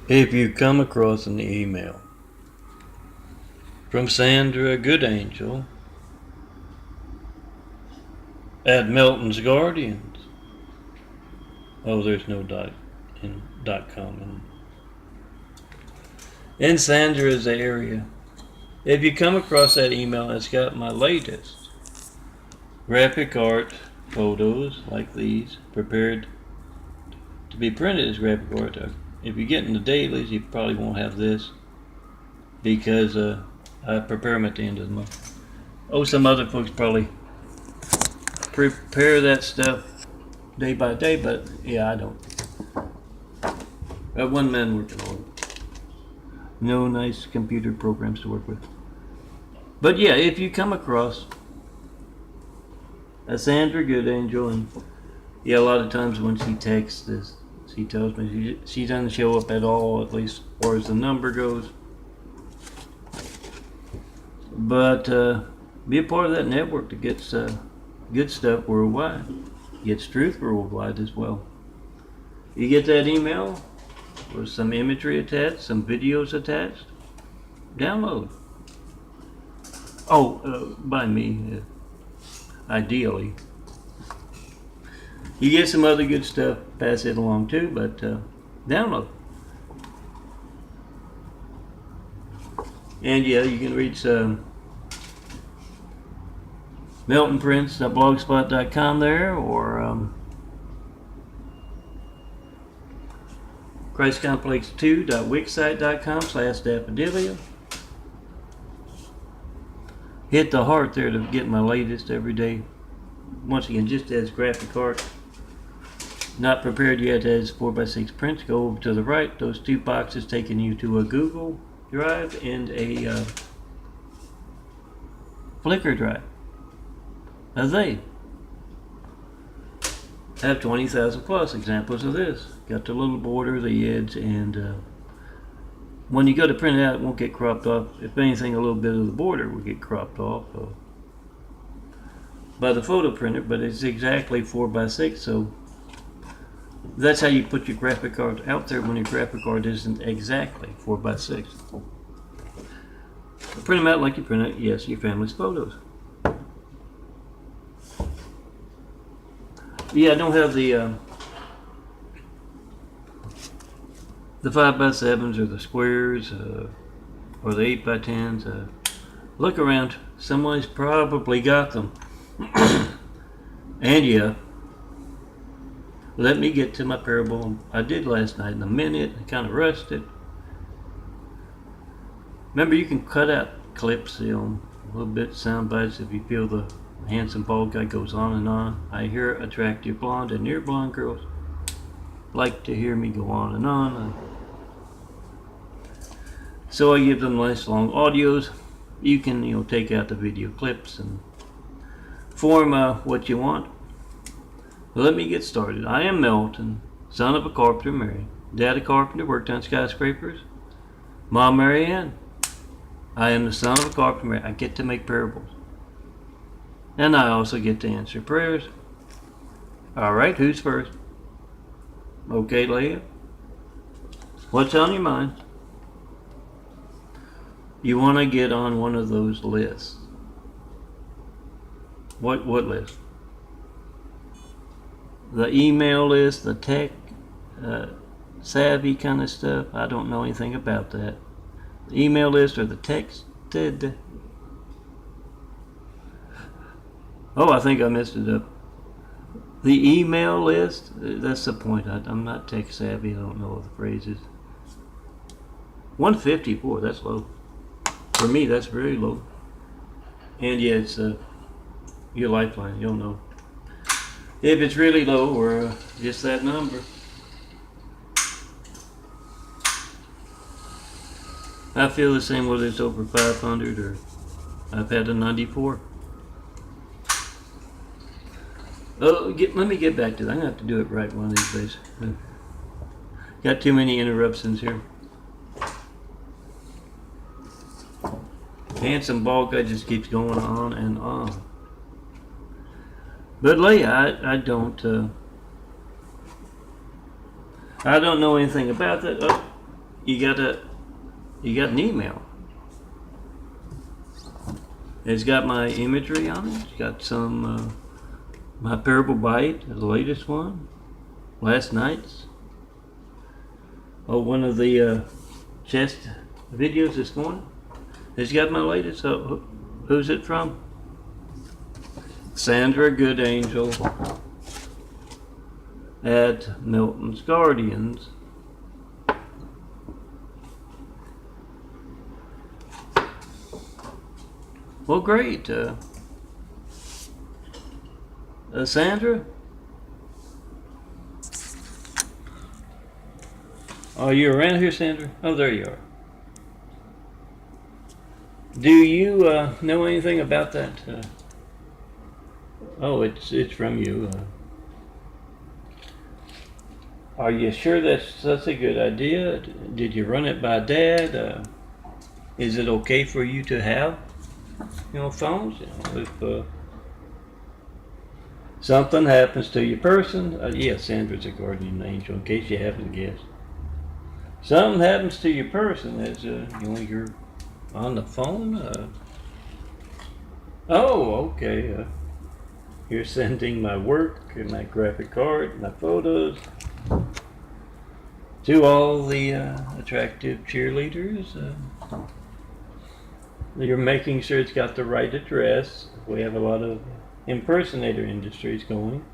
If you come across an email from Sandragoodangel at Melton'Sguardians, oh, there's no .com in Sandra's area. If you come across that email, it's got my latest graphic art photos like these prepared to be printed as graphic art. If you get in the dailies, you probably won't have this because I prepare them at the end of the month. Oh, some other folks probably prepare that stuff day by day, but yeah, I don't. Got one man working on it. No nice computer programs to work with. But yeah, if you come across a Sandragoodangel, and yeah, a lot of times when she texts this, she tells me she doesn't show up at all, at least as far as the number goes. But be a part of that network that gets good stuff worldwide. Gets truth worldwide as well. You get that email with some imagery attached, some videos attached, download. Oh, by me, ideally. You get some other good stuff, pass it along too, but download. And yeah, you can reach meltonprints.blogspot.com there, or christcomplex2.wixsite.com/daffodilia. Hit the heart there to get my latest every day. Once again, just as graphic art. Not prepared yet as 4x6 prints. Go over to the right. Those two boxes taking you to a Google Drive and a Flickr Drive. Now they have 20,000 plus examples of this. Got the little border, the edge, and when you go to print it out, it won't get cropped off. If anything, a little bit of the border will get cropped off by the photo printer, but it's exactly 4x6, so that's how you put your graphic art out there when your graphic art isn't exactly 4x6. Print them out like you print out, yes, your family's photos. Yeah, I don't have the 5x7s or the squares or the 8x10s. Look around, someone's probably got them. And yeah, let me get to my parable. I did last night in a minute. I kind of rushed it. Remember, you can cut out clips, you know, a little bit sound bites if you feel the handsome bald guy goes on and on. I hear attractive blonde and near blonde girls like to hear me go on and on. So I give them nice long audios. You can, you know, take out the video clips and form what you want. Let me get started. I am Melton, son of a carpenter Mary. Daddy carpenter, worked on skyscrapers. Mom Mary Ann. I am the son of a carpenter Mary. I get to make parables. And I also get to answer prayers. Alright, who's first? Okay, Leah. What's on your mind? You want to get on one of those lists. What list? The email list, the tech savvy kind of stuff. I don't know anything about that. The email list or the texted. Oh, I think I messed it up. The email list, that's the point. I'm not tech savvy. I don't know the phrases. 154, that's low. For me, that's very low. And yeah, it's your lifeline. You'll know if it's really low or just that number. I feel the same whether it's over 500 or I've had a 94. Oh, let me get back to that. I'm going to have to do it right one of these days. Got too many interruptions here. Handsome bald guy just keeps going on and on. But Leah, I don't know anything about that. Oh, you got an email. It's got my imagery on it. It's got some my Parable Bite, the latest one, last night's. Oh, one of the chest videos this morning. It's got my latest. So who's it from? Sandragoodangel at Melton'Sguardians. Well, great. Sandra? Are you around here, Sandra? Oh, there you are. Do you know anything about that? Oh, it's from you. Are you sure that's a good idea? Did you run it by Dad? Is it okay for you to have, phones? If something happens to your person, yeah, Sandra's a guardian angel. In case you haven't guessed, something happens to your person as you're on the phone. Oh, okay. You're sending my work and my graphic card, my photos to all the attractive cheerleaders. You're making sure it's got the right address. We have a lot of impersonator industries going.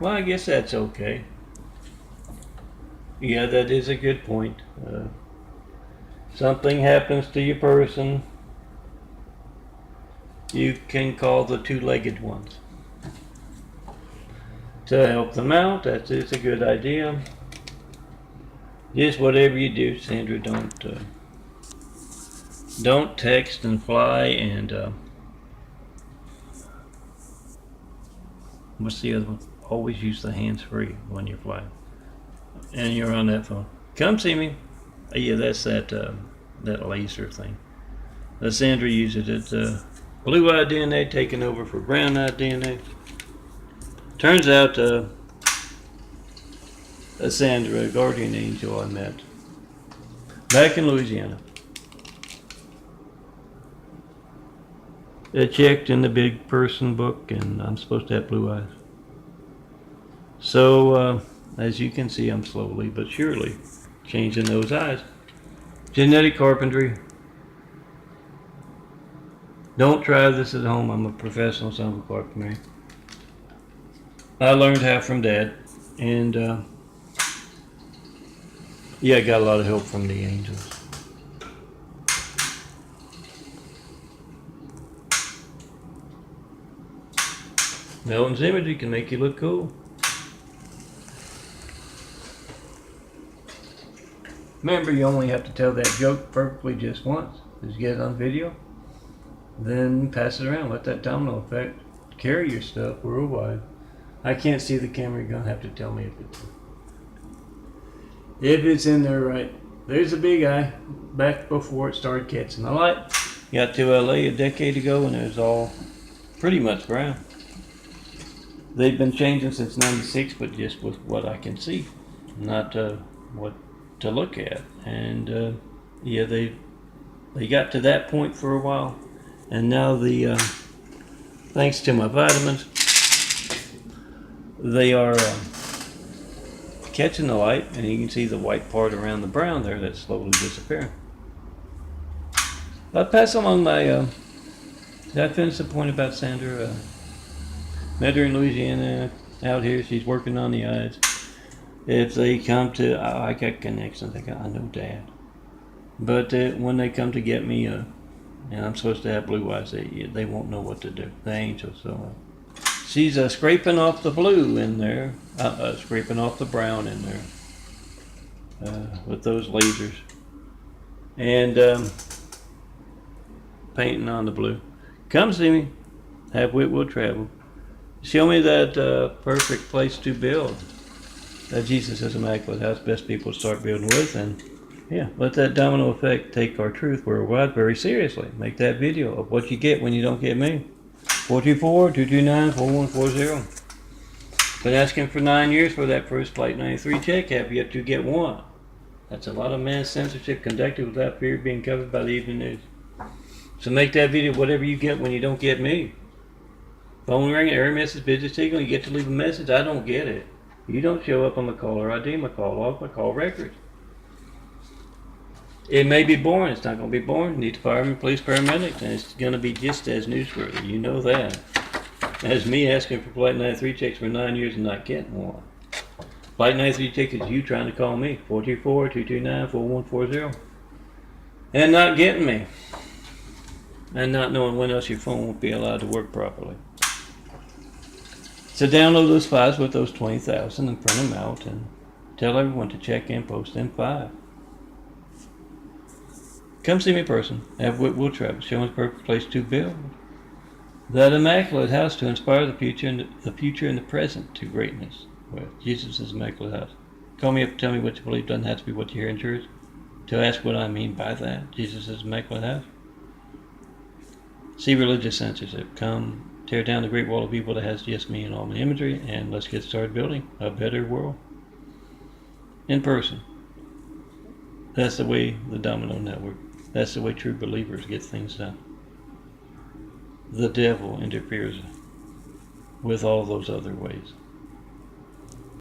Well, I guess that's okay. Yeah, that is a good point. Something happens to your person, you can call the two-legged ones to help them out. That is a good idea. Just whatever you do, Sandra, don't text and fly and what's the other one? Always use the hands-free when you're flying and you're on that phone. Come see me. Yeah, that's that laser thing. Sandra uses it. Blue-eyed DNA taking over for brown-eyed DNA. Turns out Sandra, a guardian angel I met back in Louisiana. I checked in the big person book and I'm supposed to have blue eyes. So, as you can see, I'm slowly but surely changing those eyes. Genetic carpentry. Don't try this at home. I'm a professional son of a carpenter. I learned how from Dad, and yeah, I got a lot of help from the angels. Melton's imagery can make you look cool. Remember, you only have to tell that joke perfectly just once. Just get it on video, then pass it around. Let that domino effect carry your stuff worldwide. I can't see the camera. You're gonna have to tell me if it's in there right. There's a big eye back before it started catching the light. Got to LA a decade ago and it was all pretty much brown. They've been changing since '96, but just with what I can see, not what to look at. And yeah, they got to that point for a while, and now the thanks to my vitamins, they are catching the light, and you can see the white part around the brown there that's slowly disappearing. I'll pass along my did I finish the point about Sandra? Met her in Louisiana out here. She's working on the eyes. If they come to, I got connections. I know Dad. But when they come to get me, and I'm supposed to have blue eyes, they won't know what to do. The angel. So she's scraping off the blue in there, scraping off the brown in there with those lasers, and painting on the blue. Come see me. Have wit will travel. Show me that perfect place to build. That Jesus is immaculate house, best people to start building with, and yeah, let that domino effect take our truth worldwide very seriously. Make that video of what you get when you don't get me. 424-229-4140. Been asking for 9 years for that first Flight 93 check. Have yet to get one. That's a lot of mass censorship conducted without fear of being covered by the evening news. So make that video whatever you get when you don't get me. Phone ring, error message, busy signal, you get to leave a message, I don't get it. You don't show up on my caller ID, my call log, my call records. It may be boring, it's not going to be boring. You need to firemen, police, paramedics, and it's going to be just as newsworthy. You know that. That's me asking for Flight 93 checks for 9 years and not getting one. Flight 93 check is you trying to call me, 424-229-4140, and not getting me. And not knowing when else your phone won't be allowed to work properly. So download those files with those 20,000 and print them out and tell everyone to check in, post in 5. Come see me in person. Have Whitwell Travel, showing the perfect place to build that immaculate house to inspire the future and the present to greatness. Well, Jesus' immaculate house. Call me up, tell me what you believe. Doesn't have to be what you hear in church. To ask what I mean by that. Jesus' immaculate house. See religious censorship. Come tear down the great wall of evil that has just me and all my imagery, and let's get started building a better world. In person. That's the way the domino network. That's the way true believers get things done. The devil interferes with all those other ways.